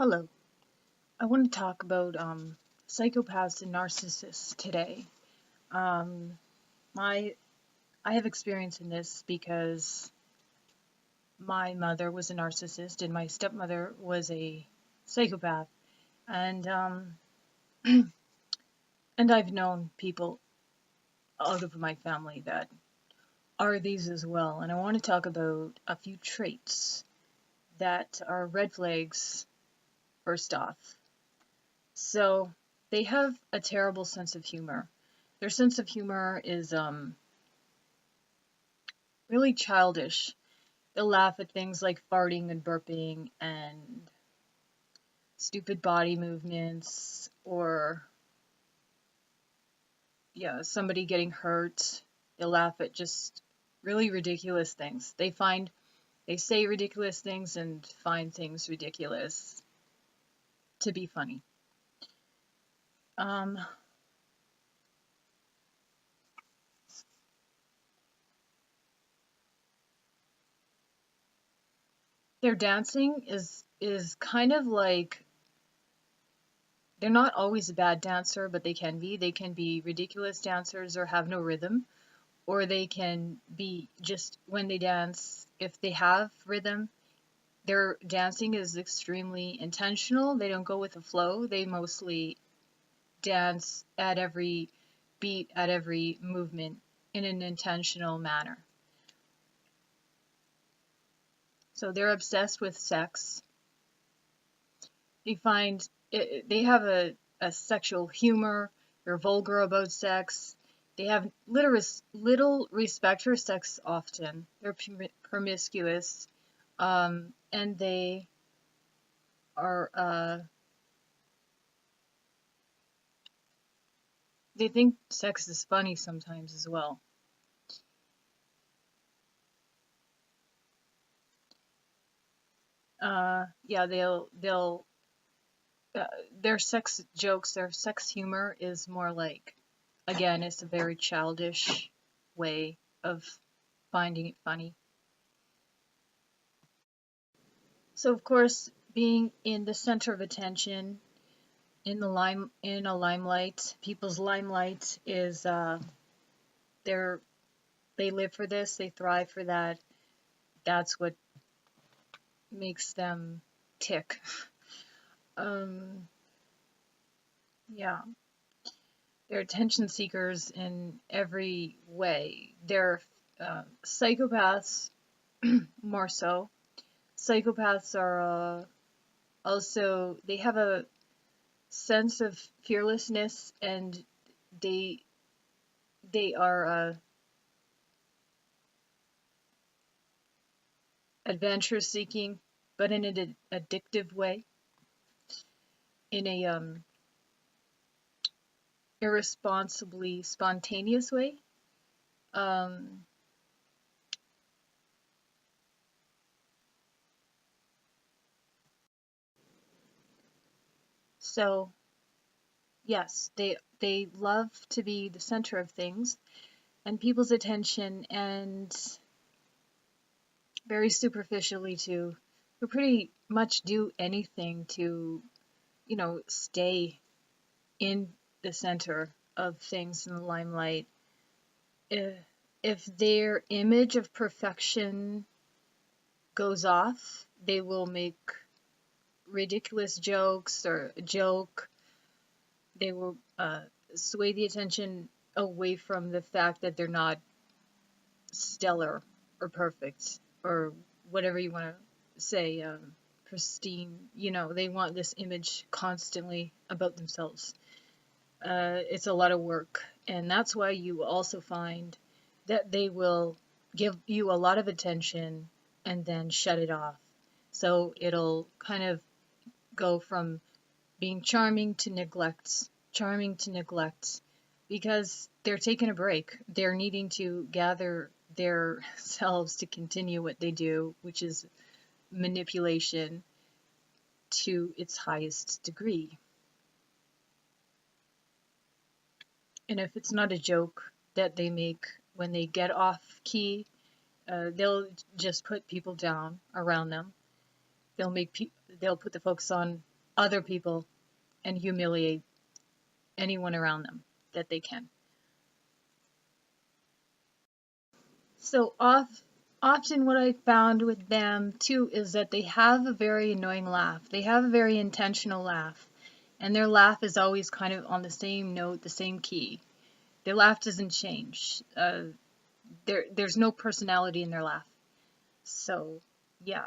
Hello. I want to talk about psychopaths and narcissists today. Um, my I have experience in this because my mother was a narcissist and my stepmother was a psychopath, and and I've known people out of my family that are these as well. And I want to talk about a few traits that are red flags. First off, so they have a terrible sense of humor. Their sense of humor is really childish. They'll laugh at things like farting and burping and stupid body movements or somebody getting hurt. They'll laugh at just really ridiculous things. They say ridiculous things and find things ridiculous to be funny. Um, their dancing is kind of like they're not always a bad dancer, but they can be. They can be ridiculous dancers or have no rhythm, or they can be just when they dance, if they have rhythm, their dancing is extremely intentional. They don't go with the flow. They mostly dance at every beat, at every movement in an intentional manner. So they're obsessed with sex. They have a sexual humor. They're vulgar about sex. They have little respect for sex often. They're promiscuous. And they are, they think sex is funny sometimes as well. Yeah, their sex jokes, their sex humor is more like, again, it's a very childish way of finding it funny. So of course, being in the center of attention, in a limelight, people's limelight is they're they live for this, they thrive for that. That's what makes them tick. Um, yeah, they're attention seekers in every way. They're psychopaths more so. Psychopaths are also they have a sense of fearlessness and they they are adventure seeking, but in an addictive way, in a irresponsibly spontaneous way. Um, so yes, they love to be the center of things and people's attention, and very superficially to who pretty much do anything to, stay in the center of things in the limelight. If, if their image of perfection goes off, they will make ridiculous jokes or a joke. They will sway the attention away from the fact that they're not stellar or perfect or whatever you want to say, pristine. They want this image constantly about themselves. It's a lot of work, and that's why you also find that they will give you a lot of attention and then shut it off. So it'll kind of go from being charming to neglect, because they're taking a break. They're needing to gather their selves to continue what they do, which is manipulation to its highest degree. And if it's not a joke that they make when they get off key, they'll just put people down around them. They'll put the focus on other people and humiliate anyone around them that they can. So often what I found with them too is that they have a very annoying laugh. They have a very intentional laugh, and their laugh is always kind of on the same note, the same key. Their laugh doesn't change. There's no personality in their laugh. So yeah,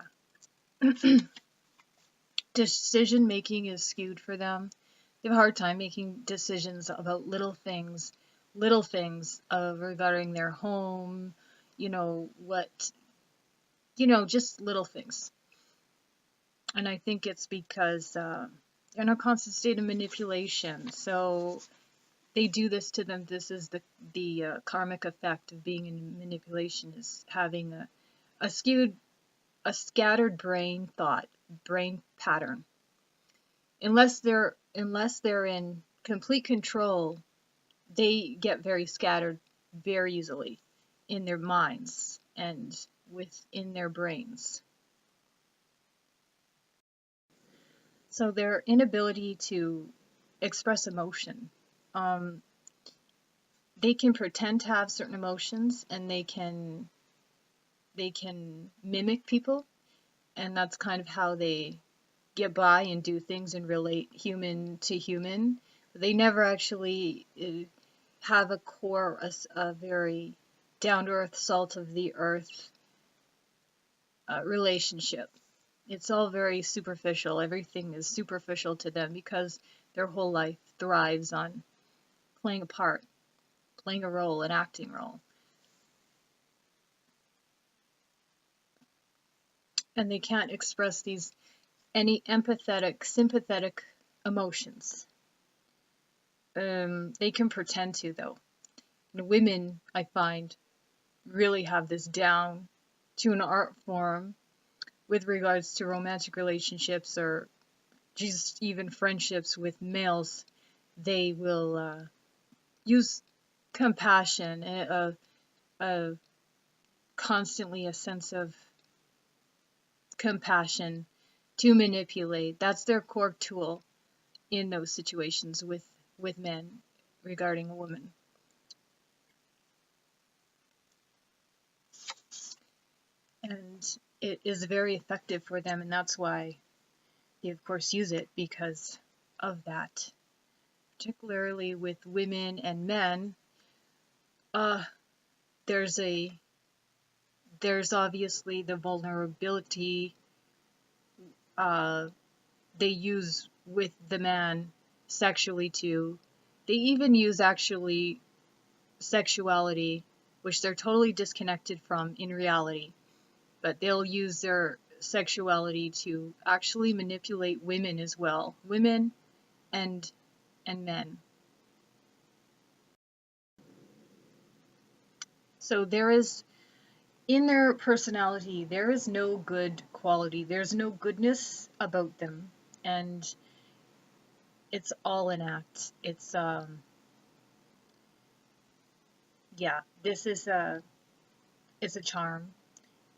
decision making is skewed for them. They have a hard time making decisions about little things regarding their home, just little things. And I think it's because they're in a constant state of manipulation. So they do this to them. This is the karmic effect of being in manipulation, is having a scattered brain pattern. Unless they're in complete control, they get very scattered very easily in their minds and within their brains. So their inability to express emotion. They can pretend to have certain emotions, and they can mimic people, and that's kind of how they get by and do things and relate human to human. They never actually have a core, a very down-to-earth, salt-of-the-earth relationship. It's all very superficial. Everything is superficial to them because their whole life thrives on playing a part, playing a role, an acting role. And they can't express any empathetic, sympathetic emotions. They can pretend to, though. And women, I find, really have this down to an art form with regards to romantic relationships or just even friendships with males. They will use compassion, constantly a sense of compassion to manipulate. That's their core tool in those situations with men regarding a woman. And it is very effective for them, and that's why they of course use it, because of that. Particularly with women and men, there's obviously the vulnerability they use with the man sexually too. They even use actually sexuality, which they're totally disconnected from in reality, but they'll use their sexuality to actually manipulate women as well, women and men. So there is, in their personality, there is no good quality. There's no goodness about them, and it's all an act. It's this is it's a charm,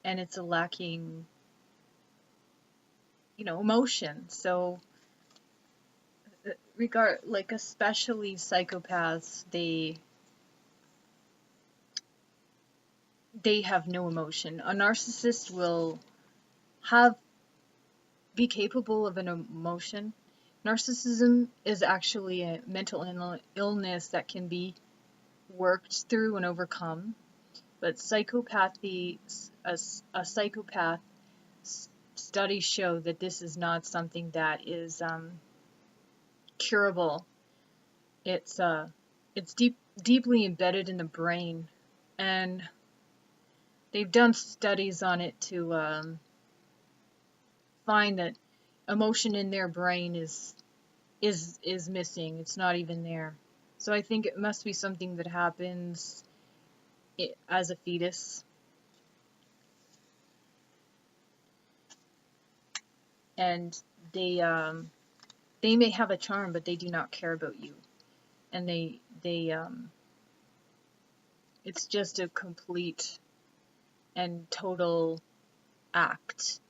and it's a lacking, emotion. So especially psychopaths, they have no emotion. A narcissist will be capable of an emotion. Narcissism is actually a mental illness that can be worked through and overcome. But psychopathy, a psychopath, studies show that this is not something that is curable. It's deeply embedded in the brain, and they've done studies on it to find that emotion in their brain is missing. It's not even there. So I think it must be something that happens as a fetus. And they may have a charm, but they do not care about you. And it's just a complete and total act,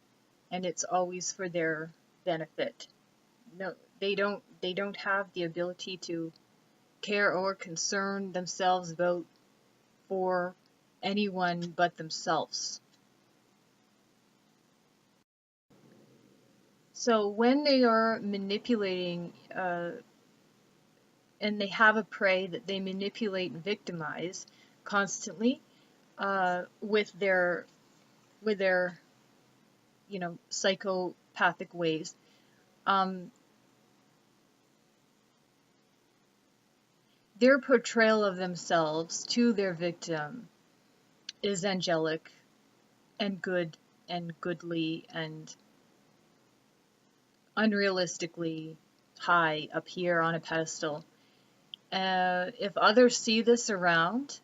and it's always for their benefit. no, they don't have the ability to care or concern themselves about for anyone but themselves. So when they are manipulating, and they have a prey that they manipulate and victimize constantly, with their psychopathic ways, um, their portrayal of themselves to their victim is angelic and good and goodly and unrealistically high up here on a pedestal. If others see this around,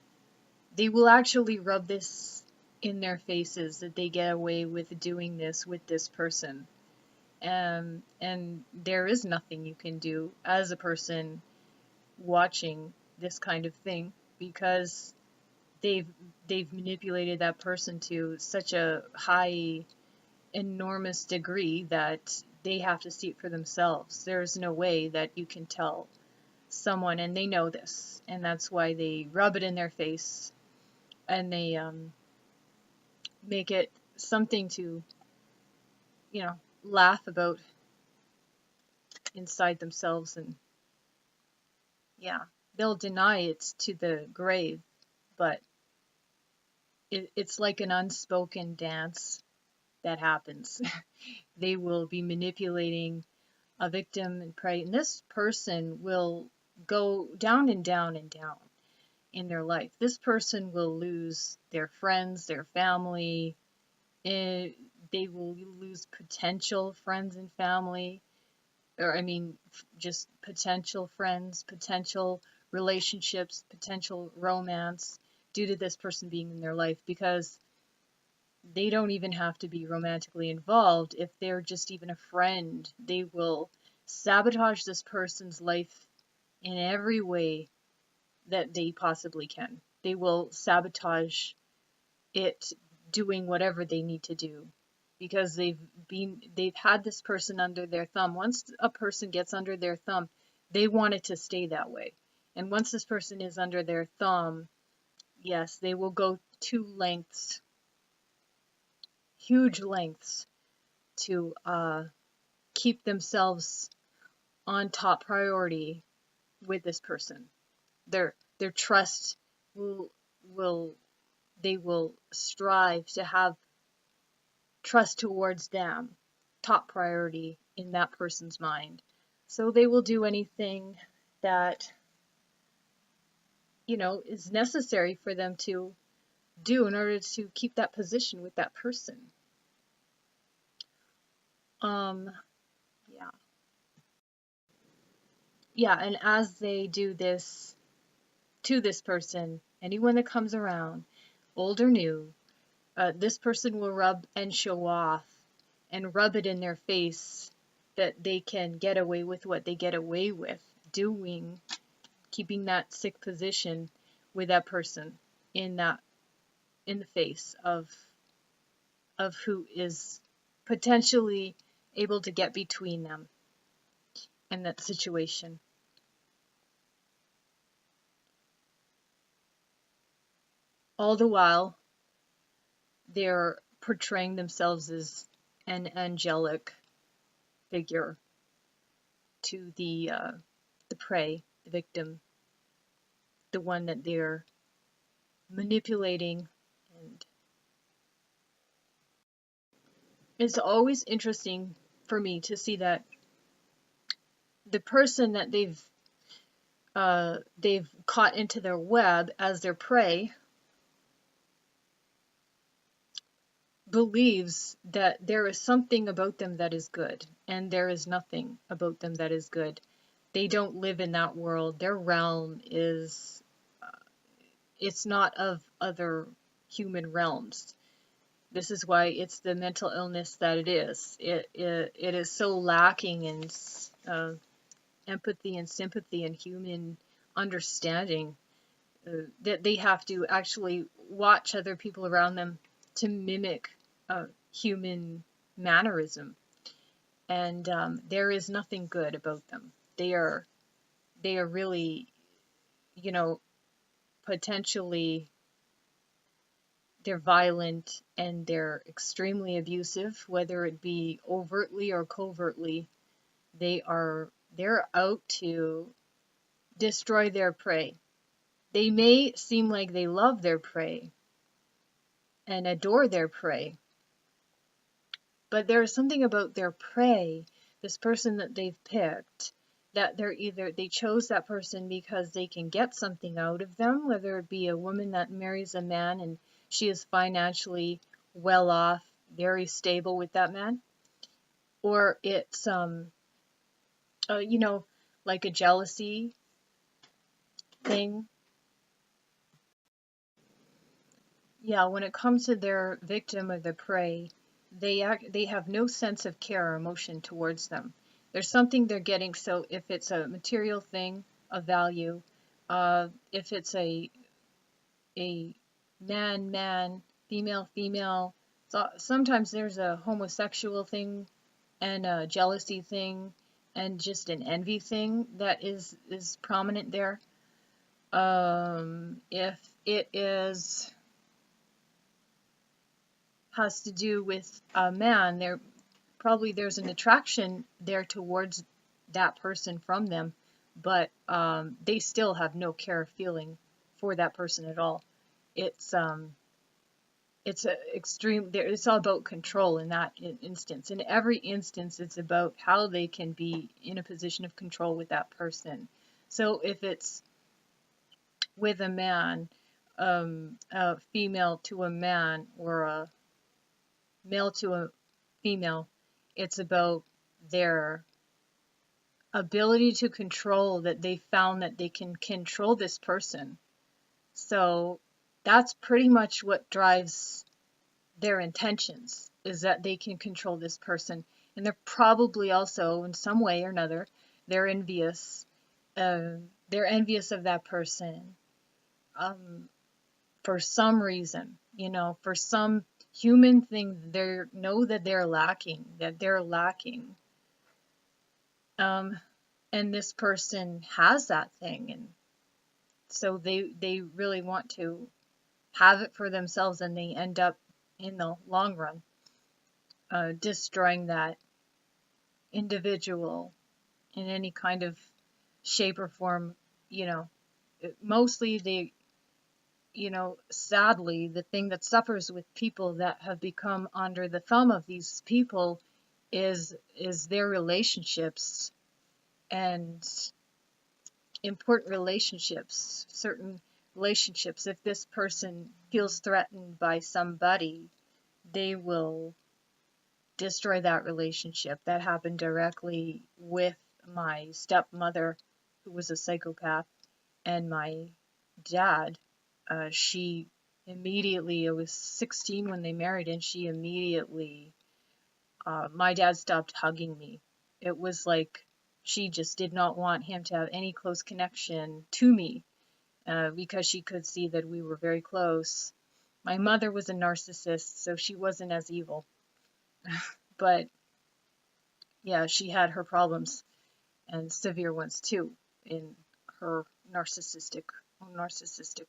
they will actually rub this in their faces that they get away with doing this with this person. And there is nothing you can do as a person watching this kind of thing, because they've manipulated that person to such a high, enormous degree that they have to see it for themselves. There's no way that you can tell someone, and they know this, and that's why they rub it in their face, and they make it something to laugh about inside themselves. And yeah, they'll deny it to the grave, but it's like an unspoken dance that happens. They will be manipulating a victim and prey, and this person will go down and down and down in their life. This person will lose their friends, their family, and they will lose potential friends and family, or I mean, just potential friends, potential relationships, potential romance, due to this person being in their life, because they don't even have to be romantically involved. If they're just even a friend, they will sabotage this person's life in every way that they possibly can. They will sabotage it, doing whatever they need to do, because they've had this person under their thumb. Once a person gets under their thumb, they want it to stay that way. And once this person is under their thumb, yes, they will go to lengths, huge lengths, to keep themselves on top priority with this person. Their trust will they will strive to have trust towards them top priority in that person's mind. So they will do anything that is necessary for them to do in order to keep that position with that person. Yeah. Yeah, and as they do this to this person, anyone that comes around, old or new, this person will rub and show off and rub it in their face that they can get away with what they get away with doing, keeping that sick position with that person in the face of who is potentially able to get between them in that situation. All the while, they're portraying themselves as an angelic figure to the prey, the victim, the one that they're manipulating. And it's always interesting for me to see that the person that they've caught into their web as their prey believes that there is something about them that is good, and there is nothing about them that is good. They don't live in that world. Their realm is it's not of other human realms. This is why it's the mental illness that it is. It is so lacking in empathy and sympathy and human understanding that they have to actually watch other people around them to mimic human mannerism. and there is nothing good about them. They are really, you know, potentially, they're violent and they're extremely abusive, whether it be overtly or covertly. They're out to destroy their prey. They may seem like they love their prey and adore their prey, but there's something about their prey, this person that they've picked, that they chose that person because they can get something out of them, whether it be a woman that marries a man and she is financially well off, very stable with that man, or it's you know, like a jealousy thing. Yeah, when it comes to their victim or the prey, they have no sense of care or emotion towards them. There's something they're getting. So if it's a material thing of value, if it's a man, female, so sometimes there's a homosexual thing and a jealousy thing and just an envy thing that is prominent there. If it has to do with a man, there's an attraction there towards that person from them, but they still have no care or feeling for that person at all. It's a extreme. It's all about control in that instance. In every instance, it's about how they can be in a position of control with that person. So if it's with a man, a female to a man, or a male to a female, it's about their ability to control, that they found that they can control this person. So that's pretty much what drives their intentions, is that they can control this person. And they're probably also, in some way or another, they're envious. They're envious of that person for some reason, for some human thing. They know that they're lacking, and this person has that thing, and so they really want to have it for themselves, and they end up in the long run destroying that individual in any kind of shape or form. Mostly sadly, the thing that suffers with people that have become under the thumb of these people is their relationships, and important relationships, certain relationships. If this person feels threatened by somebody, they will destroy that relationship. That happened directly with my stepmother, who was a psychopath, and my dad. She immediately, I was 16 when they married, and she immediately, my dad stopped hugging me. It was like she just did not want him to have any close connection to me, because she could see that we were very close. My mother was a narcissist, so she wasn't as evil. But yeah, she had her problems, and severe ones too, in her narcissistic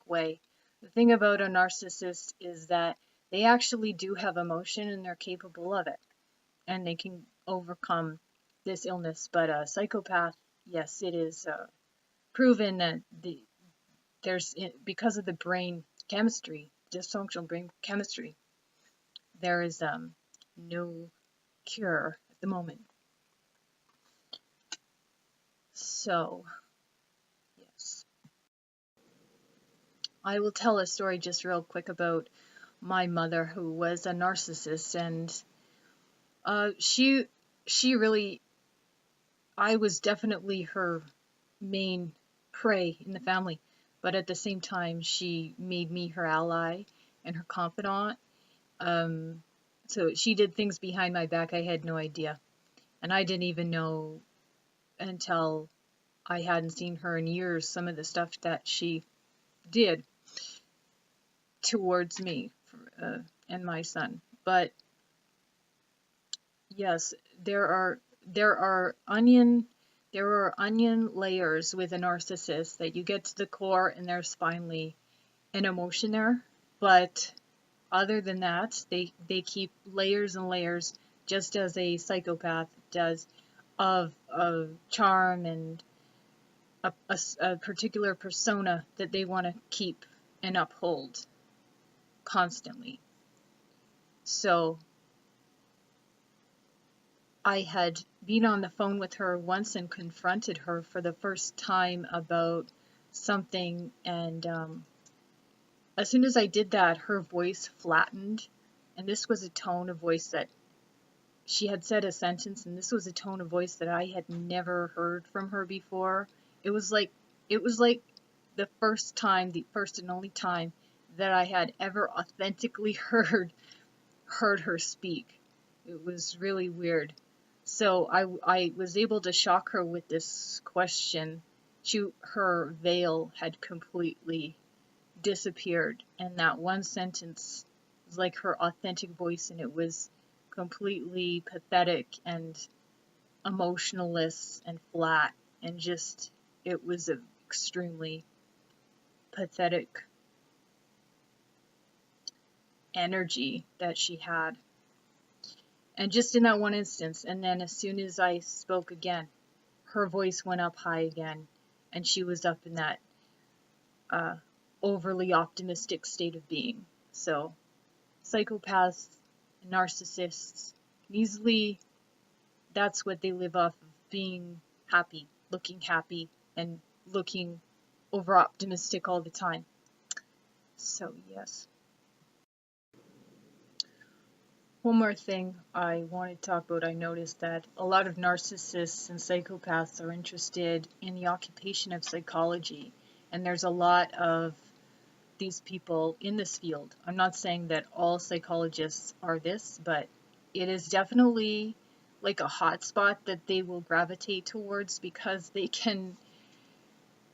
way. The thing about a narcissist is that they actually do have emotion, and they're capable of it, and they can overcome this illness. But a psychopath, yes, it is proven that because of the brain chemistry, dysfunctional brain chemistry, there is no cure at the moment. So, yes. I will tell a story just real quick about my mother, who was a narcissist, and she really, I was definitely her main prey in the family, but at the same time, she made me her ally and her confidant. So she did things behind my back I had no idea, and I didn't even know until I hadn't seen her in years some of the stuff that she did towards me and my son. But yes, there are there are onion layers with a narcissist that you get to the core, and there's finally an emotion there. But other than that, they keep layers and layers, just as a psychopath does, of charm and a particular persona that they want to keep and uphold constantly. So I had been on the phone with her once and confronted her for the first time about something, and as soon as I did that, her voice flattened, and this was a tone of voice that she had said a sentence, and this was a tone of voice that I had never heard from her before. It was like the first and only time that I had ever authentically heard her speak. It was really weird. So I was able to shock her with this question. Her veil had completely disappeared, and that one sentence was like her authentic voice, and it was completely pathetic and emotionless and flat, and just, it was an extremely pathetic energy that she had. And just in that one instance, and then as soon as I spoke again, her voice went up high again, and she was up in that overly optimistic state of being. So psychopaths, narcissists, easily, that's what they live off of, being happy, and looking over optimistic all the time. So yes. One more thing I want to talk about. I noticed that a lot of narcissists and psychopaths are interested in the occupation of psychology, and there's a lot of these people in this field. I'm not saying that all psychologists are this, but it is definitely like a hot spot that they will gravitate towards, because they can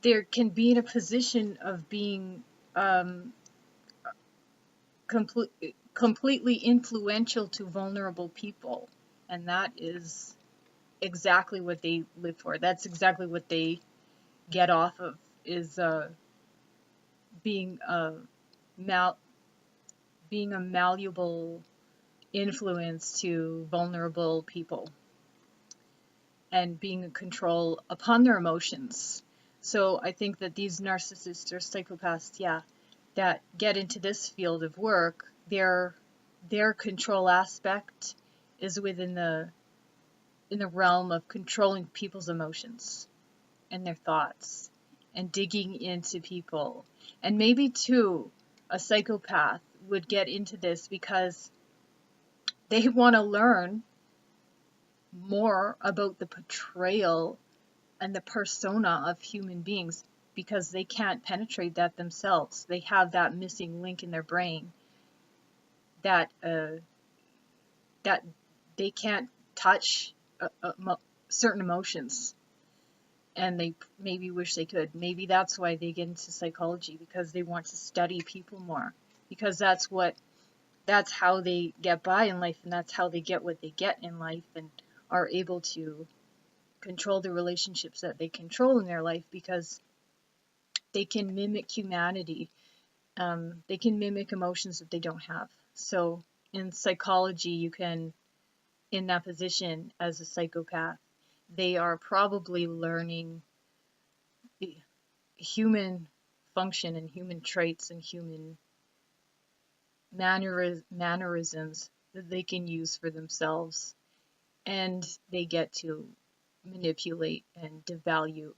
be in a position of being completely influential to vulnerable people, and that is exactly what they live for. That's exactly what they get off of, is being a malleable influence to vulnerable people, and being a control upon their emotions. So I think that these narcissists or psychopaths, that get into this field of work, their control aspect is within in the realm of controlling people's emotions and their thoughts, and digging into people. And maybe too, a psychopath would get into this because they want to learn more about the portrayal and the persona of human beings, because they can't penetrate that themselves. They have that missing link in their brain that that they can't touch certain emotions, and they maybe wish they could. Maybe that's why they get into psychology, because they want to study people more, because that's how they get by in life, and that's how they get what they get in life, and are able to control the relationships that they control in their life, because they can mimic humanity. They can mimic emotions that they don't have. So in psychology, you can, in that position as a psychopath, they are probably learning human function and human traits and human mannerisms that they can use for themselves, and they get to manipulate and devalue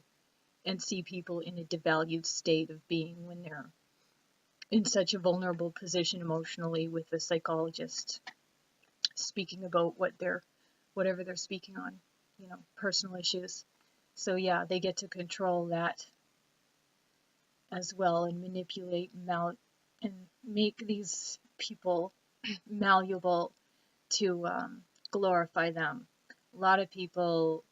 and see people in a devalued state of being when they're in such a vulnerable position emotionally, with a psychologist speaking about whatever they're speaking on, personal issues. So yeah, they get to control that as well, and manipulate and make these people malleable to glorify them. A lot of people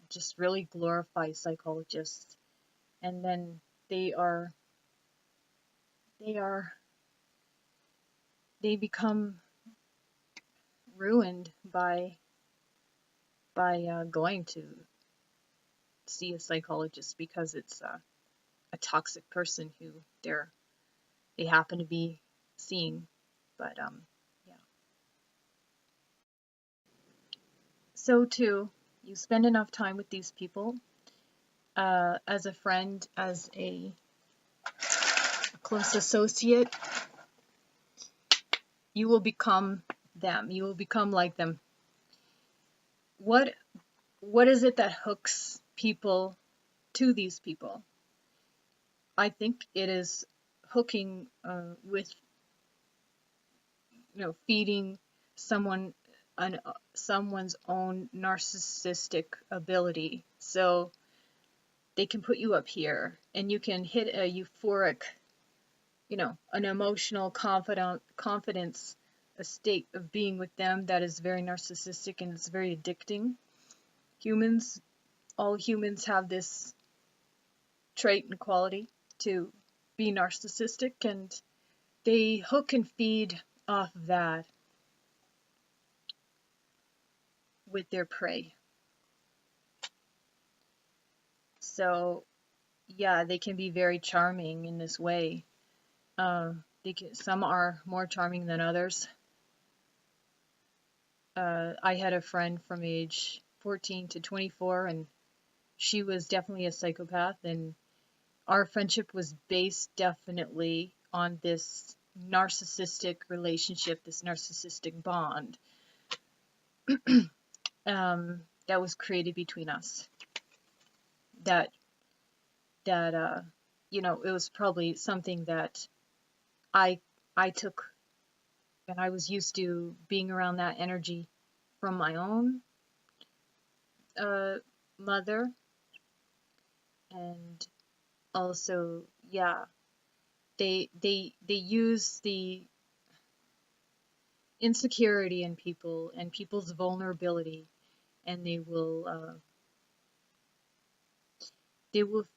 just really glorify psychologists, and then they become ruined by by going to see a psychologist because it's a toxic person who they happen to be seeing. But yeah. So too, you spend enough time with these people, as a friend, as a close associate, you will become them. You will become like them. What is it that hooks people to these people? I think it is hooking with, feeding someone someone's own narcissistic ability. So they can put you up here and you can hit a euphoric, an emotional confidence, a state of being with them that is very narcissistic and it's very addicting. All humans have this trait and quality to be narcissistic, and they hook and feed off of that with their prey. So yeah, they can be very charming in this way. Some are more charming than others. I had a friend from age 14 to 24, and she was definitely a psychopath, and our friendship was based definitely on this narcissistic relationship, this narcissistic bond that was created between us. That it was probably something that I took, and I was used to being around that energy from my own mother, and also, yeah, they use the insecurity in people and people's vulnerability, and they will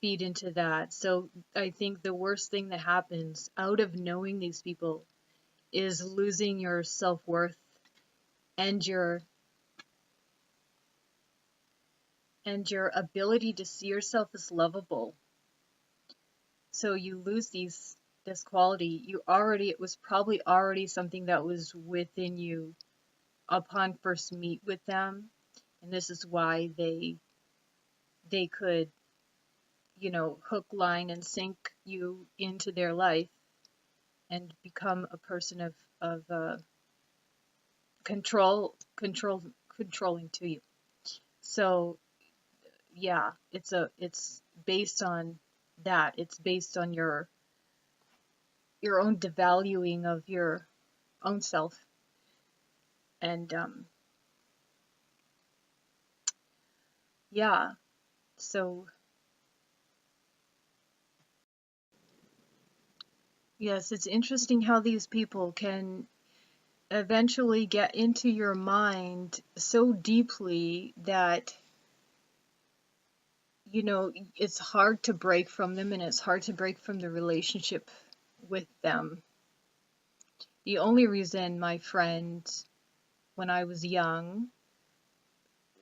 feed into that. So I think the worst thing that happens out of knowing these people is losing your self-worth and your ability to see yourself as lovable. So you lose this quality. It was probably already something that was within you upon first meet with them, and this is why they could, hook, line, and sink you into their life and become a person of controlling to you. So yeah, it's based on that. It's based on your own devaluing of your own self, and yeah. So yes, it's interesting how these people can eventually get into your mind so deeply that it's hard to break from them, and it's hard to break from the relationship with them. The only reason my friend, when I was young,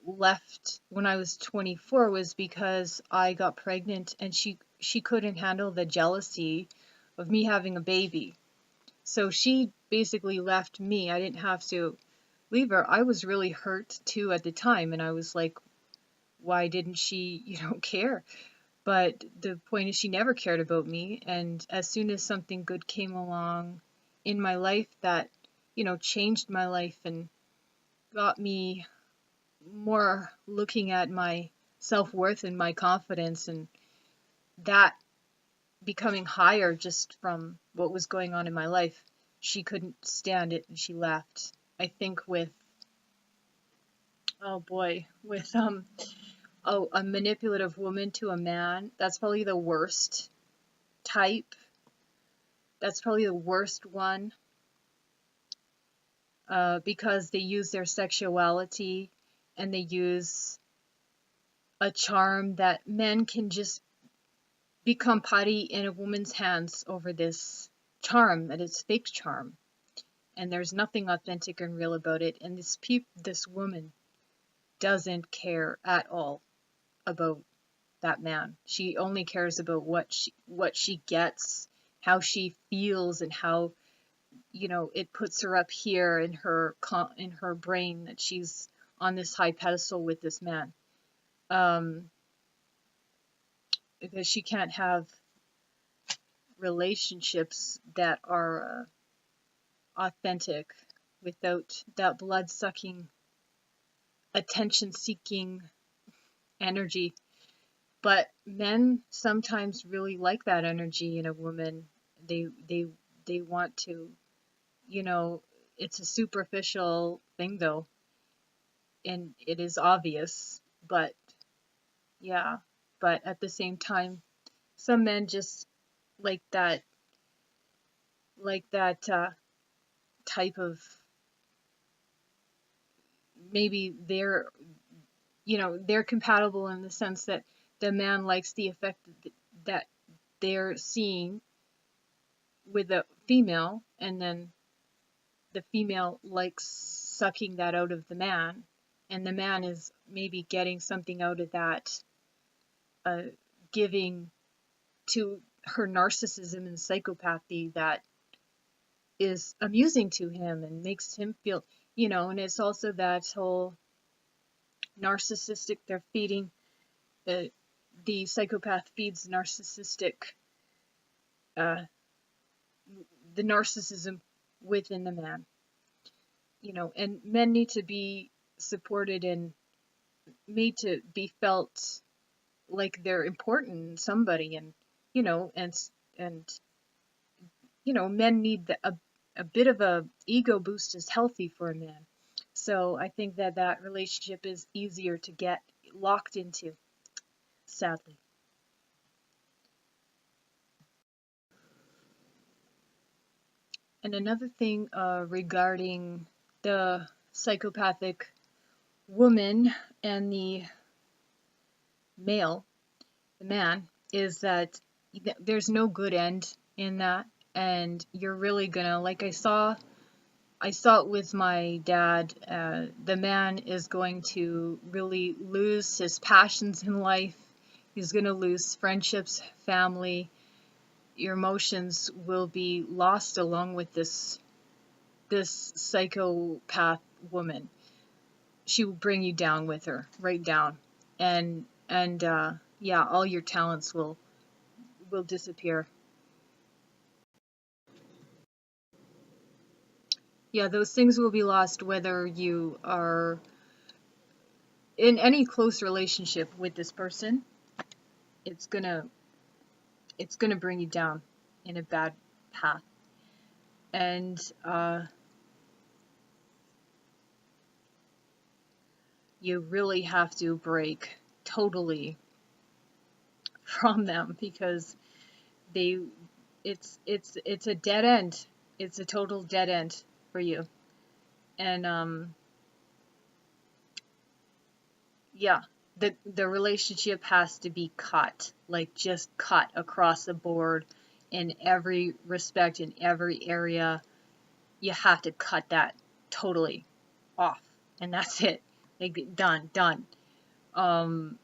left when I was 24 was because I got pregnant, and she couldn't handle the jealousy of me having a baby. So she basically left me. I didn't have to leave her. I was really hurt too at the time, and I was like, why didn't she, care? But the point is, she never cared about me, and as soon as something good came along in my life that, changed my life and got me more looking at my self-worth and my confidence, and that becoming higher just from what was going on in my life, she couldn't stand it and she left. I think with, oh boy, with a manipulative woman to a man, that's probably the worst type. That's probably the worst one, because they use their sexuality and they use a charm that men can just become putty in a woman's hands over this charm that is fake charm, and there's nothing authentic and real about it. And this woman doesn't care at all about that man. She only cares about what she gets, how she feels, and how, you know, it puts her up here in her brain that she's on this high pedestal with this man. Because she can't have relationships that are authentic without that blood-sucking, attention-seeking energy. But men sometimes really like that energy in a woman. They want to, you know, it's a superficial thing though, and it is obvious, but yeah, but at the same time, some men just like that, type of, maybe they're, you know, they're compatible in the sense that the man likes the effect that they're seeing with a female, and then the female likes sucking that out of the man, and the man is maybe getting something out of that, giving to her narcissism and psychopathy that is amusing to him and makes him feel, you know. And it's also that whole narcissistic, they're feeding, the psychopath feeds uh, the narcissism within the man, you know. And men need to be supported and made to be felt like they're important, somebody, and, you know, and you know, men need a bit of a ego boost is healthy for a man. So I think that that relationship is easier to get locked into, sadly. And another thing regarding the psychopathic woman and the male, the man, is that there's no good end in that, and you're really gonna, like I saw it with my dad. The man is going to really lose his passions in life. He's going to lose friendships, family. Your emotions will be lost along with this psychopath woman. She will bring you down with her, right down, and yeah, all your talents will disappear. Yeah, those things will be lost whether you are in any close relationship with this person. It's gonna bring you down in a bad path, and you really have to break totally from them, because they it's a dead end. It's a total dead end for you. And yeah, the relationship has to be cut, like just cut across the board in every respect, in every area. You have to cut that totally off, and that's it. Like, done. Um,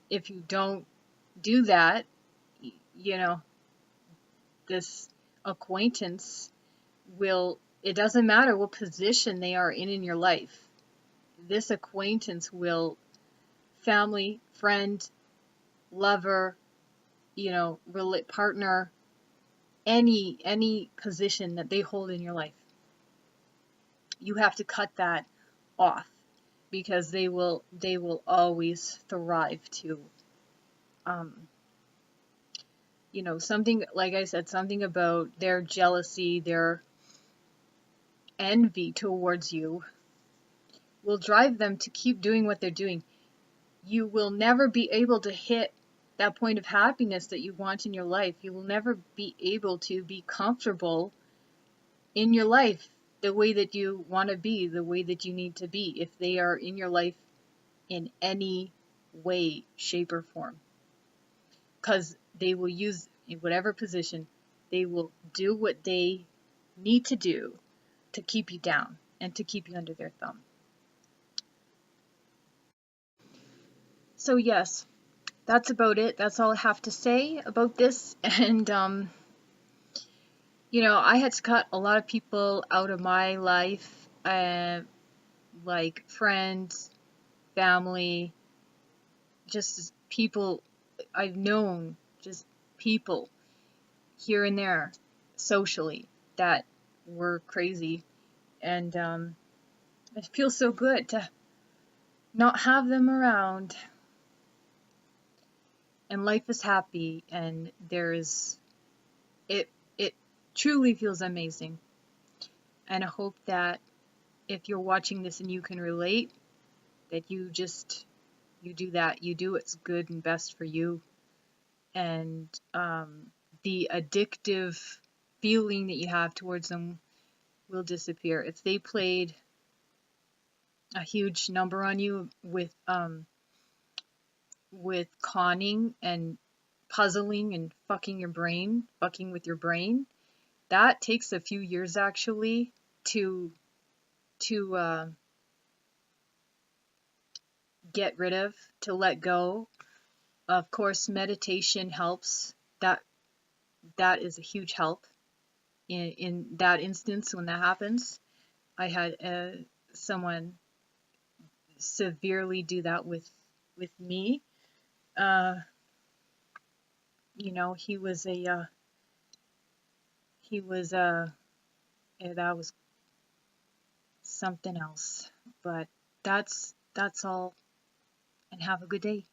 if you don't do that, you know, this acquaintance will, it doesn't matter what position they are in your life, this acquaintance will, family, friend, lover, you know, partner, any position that they hold in your life, you have to cut that off, because they will always thrive to, you know, something, like I said, something about their jealousy, their envy towards you will drive them to keep doing what they're doing. You will never be able to hit that point of happiness that you want in your life. You will never be able to be comfortable in your life the way that you want to be, the way that you need to be, if they are in your life in any way, shape, or form. Because they will use, in whatever position, they will do what they need to do to keep you down and to keep you under their thumb. So yes, that's about it. That's all I have to say about this. And you know, I had to cut a lot of people out of my life, like friends, family, just people I've known, just people here and there socially that were crazy. And it feels so good to not have them around. And life is happy, and it truly feels amazing. And I hope that if you're watching this and you can relate, that you do that. You do what's good and best for you. And the addictive feeling that you have towards them will disappear. If they played a huge number on you with conning and puzzling and fucking with your brain, that takes a few years actually to get rid of, to let go. Of course, meditation helps. That is a huge help in that instance when that happens. I had someone severely do that with me. Uh, you know, he was that was something else. But that's all, and have a good day.